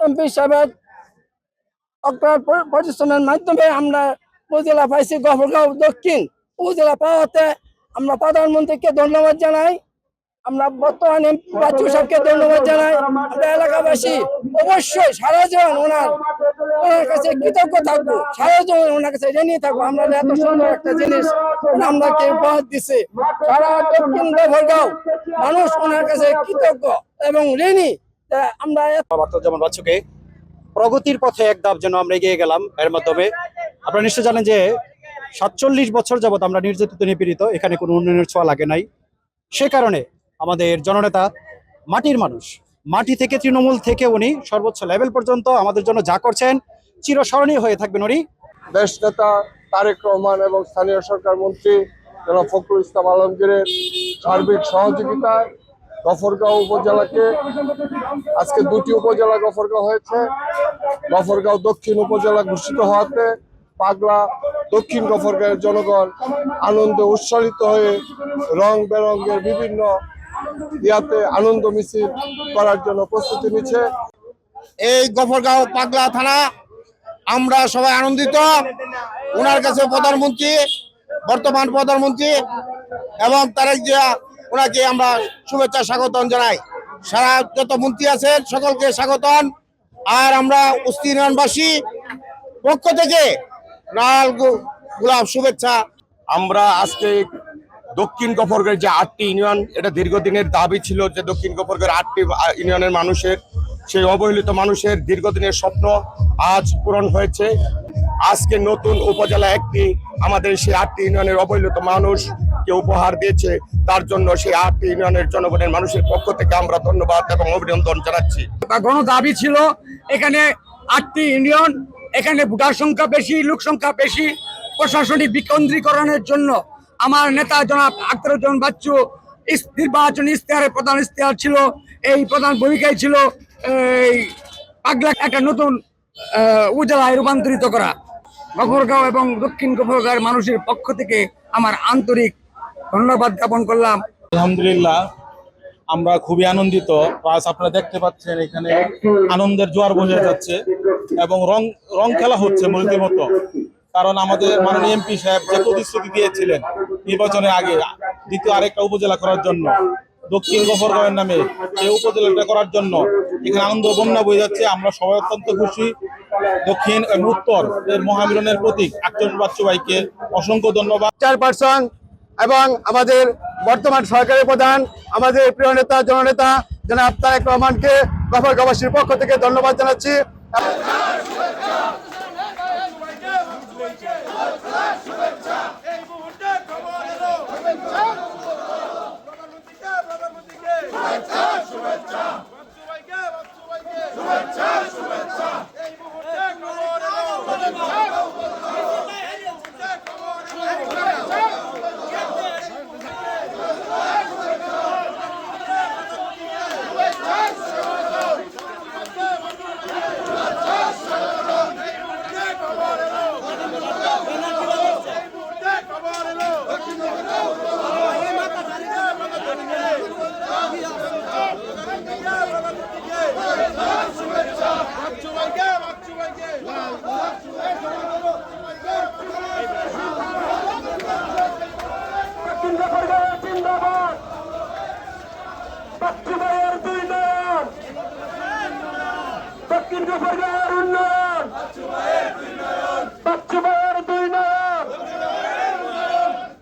MP সাহেবের অক্লান্ত পরিশ্রমের মাধ্যমে আমরা উপজেলা পাইছি। গফরগাঁও দক্ষিণ উপজেলা পাওয়াতে আমরা প্রধানমন্ত্রীকে ধন্যবাদ জানাই। আমরা বর্তমানে বাচ্চু সাহেবকে ধন্যবাদ জানাই। আমরা এলাকাবাসী অবশ্যই সারা জীবন ওনার কাছে কৃতজ্ঞ থাকবো, সারা জীবন ওনার কাছে ঋণী থাকবো। আমরা এত সুন্দর একটা জিনিস আমরাকে উপহার দিচ্ছে, সারা দক্ষিণ গফরগাঁও মানুষ ওনার কাছে কৃতজ্ঞ এবং ঋণী। আমরা যেমন বাচ্চুকে প্রগতির পথে এক ধাপ যেন আমরা এগিয়ে গেলাম। এর মাধ্যমে আপনারা নিশ্চয় জানেন যে ৪৭ বছর যাবত আমরা নির্যাতিত নিপীড়িত, এখানে কোনো উন্নয়নের ছোঁয়া লাগে নাই। সে কারণে আমাদের জননেতা মাটির মানুষ, মাটি থেকে তৃণমূল থেকে উনি সর্বোচ্চ লেভেল পর্যন্ত আমাদের জন্য যা করছেন চিরস্মরণীয় হয়ে থাকবেন। উনি দেশ নেতা তারেক রহমান এবং স্থানীয় সরকার মন্ত্রী জনাব ফখরুল ইসলাম আলমগীরের সার্বিক সহযোগিতায় গফরগাঁও উপজেলাকে আজকে 2টি উপজেলা গফরগাঁও হয়েছে। গফরগাঁও দক্ষিণ উপজেলা ঘোষিত হওয়াতে পাগলা দক্ষিণ গফরগাঁওয়ের জনগণ আনন্দে উৎসাহিত হয়ে রং বেরঙের বিভিন্ন ইয়াতে আনন্দ মিছিল করার জন্য প্রস্তুতি নিচ্ছে। এই গফরগাঁও পাগলা থানা আমরা সবাই আনন্দিত। ওনার কাছে প্রধানমন্ত্রী, বর্তমান প্রধানমন্ত্রী এবং তারেক জিয়া, ওনাকে আমরা শুভেচ্ছা স্বাগতম জানাই। সারা যত মন্ত্রী আছেন সকলকে স্বাগতম। আর আমরা উস্তি ইউনিয়নবাসী পক্ষ থেকে লাল গোলাপ শুভেচ্ছা। আমরা আজকে দক্ষিণ গফরগাঁওয়ের যে 8টি ইউনিয়ন, এটা দীর্ঘদিনের দাবি ছিল যে দক্ষিণ গফরগাঁওয়ের 8টি ইউনিয়নের মানুষের, সেই অবহেলিত মানুষের দীর্ঘদিনের স্বপ্ন আজ পূরণ হয়েছে। আজকে নতুন উপজেলা একটি আমাদের সেই 8টি ইউনিয়নের অবহেলিত মানুষকে উপহার দিয়েছে। তার জন্য সেই 8টি ইউনিয়নের জনগণের মানুষের পক্ষ থেকে আমরা ধন্যবাদ এবং অভিনন্দন জানাচ্ছি। গণ দাবি ছিল এখানে 8টি ইউনিয়ন, এখানে ভোটার সংখ্যা বেশি, লোক সংখ্যা বেশি, প্রশাসনিক বিকেন্দ্রীকরণের জন্য আমার নেতা জনাব আখতারুজ্জামান বাচ্চু নির্বাচনী ইশতেহারের প্রধান ইশতেহার ছিল, এই প্রধান ভূমিকায় ছিল এই পাগলা একটা নতুন উপজেলায় রূপান্তরিত করা। গফরগাঁও এবং দক্ষিণ গফরগাঁওয়ের মানুষের পক্ষ থেকে আমার আন্তরিক ধন্যবাদ জ্ঞাপন করলাম। আলহামদুলিল্লাহ, আমরা খুবই আনন্দিত। প্লাস আপনারা দেখতে পাচ্ছেন এখানে আনন্দের জোয়ার বয়ে যাচ্ছে এবং রং খেলা হচ্ছে মূর্তির মতো। কারণ আমাদের মাননীয় এমপি সাহেব যে প্রতিশ্রুতি দিয়েছিলেন নির্বাচনের আগে দ্বিতীয় আরেকটা উপজেলা করার জন্য, দক্ষিণ গফরগাঁওয়ের নামে এই উপজেলাটা করার জন্য এখানে আনন্দ বন্যা বয়ে যাচ্ছে। আমরা সবাই অত্যন্ত খুশি। দক্ষিণ এবং উত্তর এর মহামিলনের প্রতীক আখতারুজ্জামান বাচ্চু ভাইকে অসংখ্য ধন্যবাদ। চেয়ারপারসন এবং আমাদের বর্তমান সরকারি প্রধান, আমাদের প্রিয় নেতা জননেতা জনাব তারেক রহমানকে গফরগাঁওবাসীর পক্ষ থেকে ধন্যবাদ জানাচ্ছি। দক্ষিণ গফরগাঁওয়ের উন্নয়ন